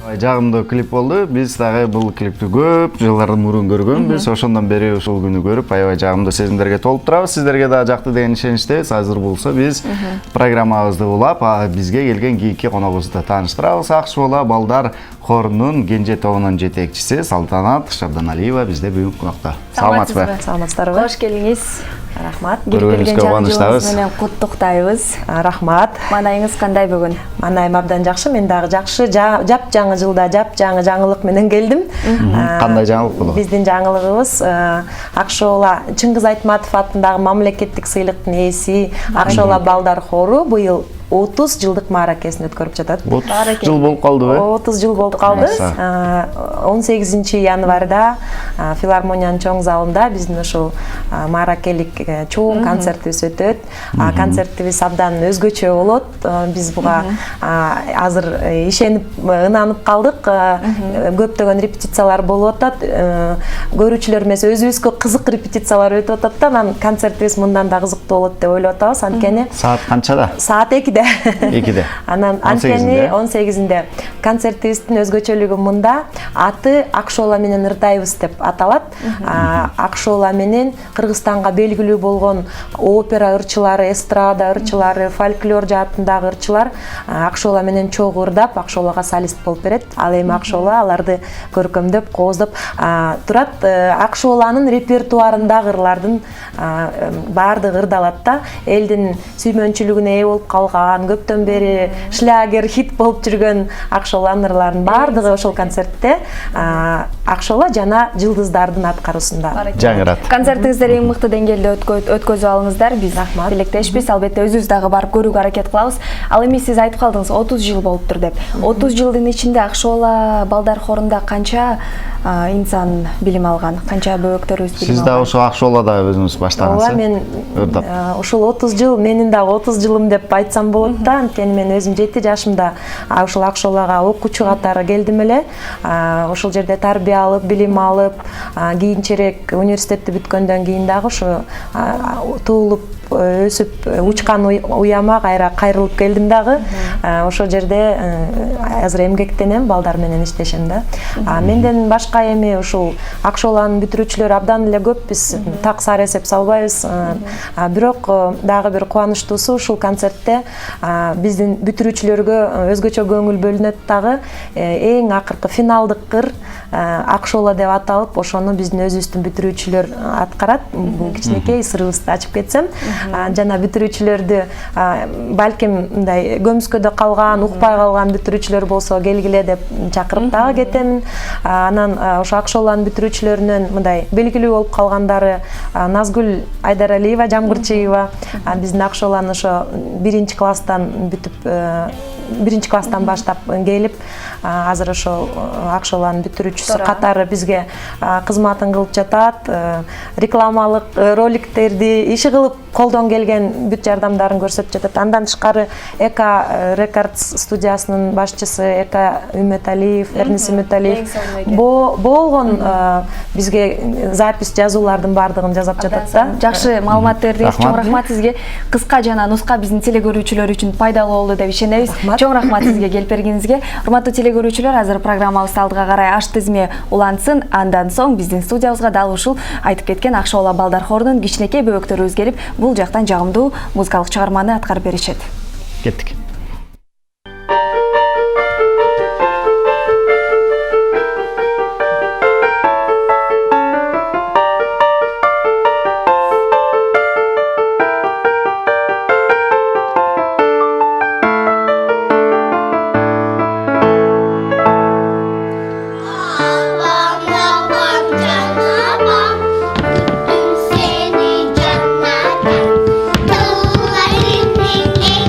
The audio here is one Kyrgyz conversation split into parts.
Жагымдуу клип болду. Биз дагы бул клипти көп жылдардан мурун көргөнбүз. Ошондон бери ушул күнү көрүп, аябай жагымдуу сезимдерге толуп турабыз. Сиздерге да жакты деген ишеничтебиз. Азыр болсо биз программабызды улап, бизге келген кийинки коногубузду тааныштырабыз. Акшола балдар хорунун Кенже тобунун жетекчиси Салтанат Шабданалиева бизде бүгүн конокто. Саламатсызбы? Саламатсыздарбы? Кош келиңиз. Рахмат. Көргөнүзгө кубанычтабыз. Менен куттуктайбыз. Рахмат. Маанайыңыз кандай бүгүн? Маанайым абдан жакшы. Мен дагы жакшы жап-жаңы жылда жап-жаңы жаңылык менен келдим. Кандай жаңылык болду? Биздин жаңылыгыбыз Акшола Чыңгыз Айтматов атындагы мамлекеттик сыйлыктын ээси Акшола балдар хору быйыл 30 жылдык мааракесин өткөрүп жатат. 30 жыл болуп калдыбы? 30 жыл болуп калды. 18 январда филармониянын чоң залында биздин ушул мааракелик чоң концертибиз өтөт. Концертибиз абдан өзгөчө болот. Биз буга азыр ишенип, ынанып калдык. Көптөгөн репетициялар болуп атат. Көрүүчүлөр эмес, өзүбүзгө кызык репетициялар өтүп атат да, анан концертибиз мындан да кызыктуу болот деп ойлоп атабыз. Анткени саат канчада? Саат 2-де. 2-де. Анан анткени 18-inde концертибиздин өзгөчөлүгү мында. Аты Акшола менен ырдайбыз деп аталат. Акшола менен Кыргызстанга белгилүү болгон опера ырчылары, эстрада ырчылары, фольклор жаатындагы ырчылар Акшола менен чогуу ырдап, Акшолага солист болуп берет. Ал эми Акшола аларды көркөмдөп, кооздоп турат. Акшоланын репертуарындагы ырлардын баардыгы ырдалат да. Элдин сүймөнчүлүгүнө ээ болуп калган, көптөн бери шлягер, хит болуп жүргөн Акшоланын ырларынын баардыгы ошол концертте Акшола жана жылдыздардын аткаруусунда жаңырат. Концертиңиздер эң мыкты деңгээлде өткөзүп алыңыздар. Биз тилектешпиз. Албетте өзүбүз дагы барып көрүүгө аракет кылабыз. Ал эми сиз айтып калдыңыз 30 жыл болуптур деп. 30 жылдын ичинде Акшола балдар хорунда канча инсан билим алган, канча бөбөктөрүбүз билим алган? Сиз да ошо Акшолада өзүңүз баштагансыз? Ооба, мен ушул 30 жыл менин дагы 30 жылым деп айтсам болот да. Анткени мен өзүм 7 жашымда ушул Акшолага окуучу катары келдим эле. Ошол жерде тарбия алып, билим алып, кийинчерээк университетти бүткөндөн кийин дагы ушу туулуп өсүп учкан уяма кайра кайрылып келдим дагы. Ошол жерде азыр эмгектенем, балдар менен иштешем да. Менден башка эми ушул Акшоланын бүтүрүүчүлөрү абдан эле көп, биз так сар эсеп салбайбыз. Бирок дагы бир кубанычтуусу ушул концертте биздин бүтүрүүчүлөргө өзгөчө көңүл бөлүнөт дагы. Эң акыркы финалдык ыр Акшола деп аталып, ошону биздин өзүбүздүн бүтүрүүчүлөр аткарат. Бул кичинекей сырыбызды ачып кетсем, жана бүтүрүүчүлөрдү балким мындай көмүскөдө калган, укпай калган бүтүрүүчүлөр болсо келгиле деп чакырып дагы кетемин. Анан ошо Акшоланын бүтүрүүчүлөрүнөн мындай белгилүү болуп калгандары Назгүл Айдаралиева, Жамгырчиева, биздин Акшоланы ошо 1-класстан бүтүп, 1-класстан баштап келип, азыр ошо Акшоланын бүтүрүүчүсү катары бизге кызматын кылып жатат. Рекламалык роликтерди иши кылып колдон келген бүт жардамдарын көрсөтүп жатат. Андан тышкары Эка Рекордс студиясынын башчысы Эка Үмөталиев, Эрнис Үмөталиев болгон бизге запись жазуулардын баардыгын жасап жатат да. Жакшы маалымат бердиңиз. Чоң рахмат сизге. Кыска жана нуска биздин телекөрүүчүлөр үчүн пайдалуу болду деп ишенебиз. Чоң рахмат сизге келип бергениңизге. Урматтуу телекөрүүчүлөр, азыр программабыз алдыга карай аш тизме улансын. Андан соң биздин студиябызга дал ушул айтып кеткен Акшола балдар хорунун кичинекей бөбөктөрүбүз келип, бул жактан жагымдуу музыкалык чыгарманы аткарып беришет. Кеттик. Seni cennete, kıllarının eki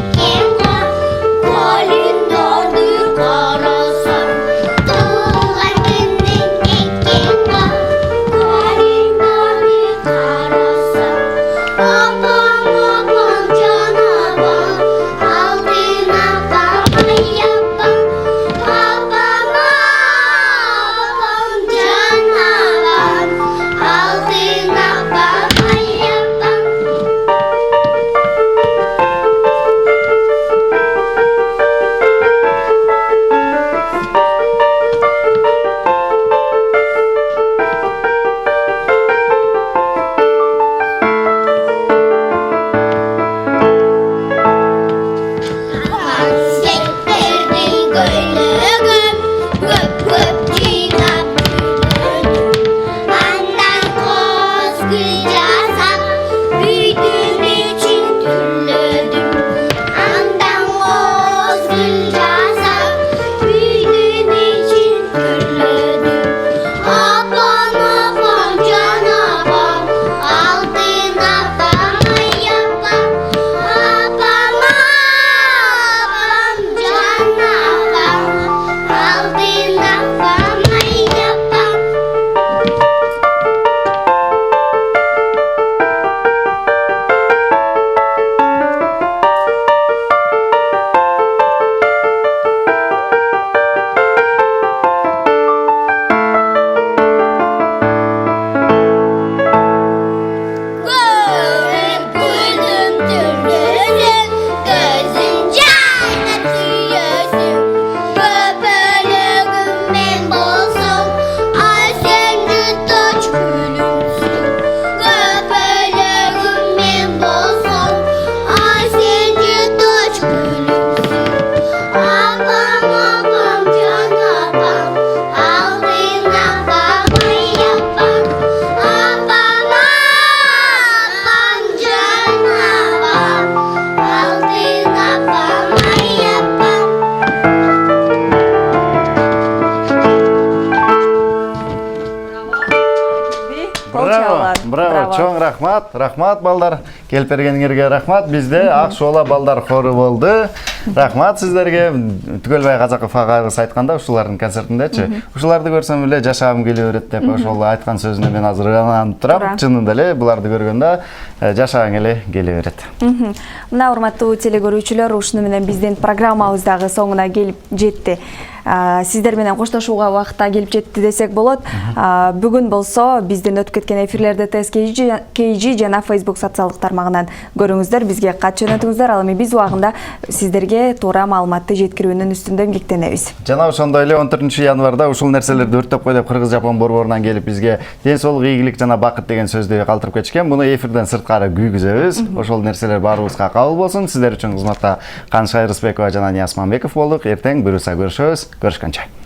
чоң рахмат балдар. Келип бергениңерге рахмат. Бизде Ак Шола балдар хору болду. Рахмат сиздерге. Түгөлбай Казаков агабыз айтканда ушулардын концертиндечи, ушуларды көрсөм эле жашагым келе берет деп ошол айткан сөзүнө мен азыр ынанып турам. Чынында эле буларды көргөндө жашагың эле келе берет. Мына урматтуу телекөрүүчүлөр, ушуну менен биздин программабыз дагы соңуна келип жетти. Сиздер менен коштошууга убакытта келип жетти десек болот. Бүгүн болсо биздин өтүп кеткен эфирлерди TSKG жана Facebook социалдык тармагынан көрүңүздөр, бизге кат жөнөтүңүздөр. Ал эми биз убагында сиздерге туура маалыматты жеткирүүнүн үстүндө эмгектенебиз. Жана ошондой эле 14-январда ушул нерселерди өрттөп кой деп Кыргыз-Жапон борборунан келип бизге ден соолук, ийгилик жана бакыт деген сөздү калтырып кетишкен. Муну эфирден сырткары күйгүзөбүз. Ошол нерселер баарыбызга кабыл болсун. Сиздер үчүн кызматта Каныш Айрысбекова жана Нияз Мамбеков болдук. Эртең буюрса көрүшөбүз. Görüşkünce.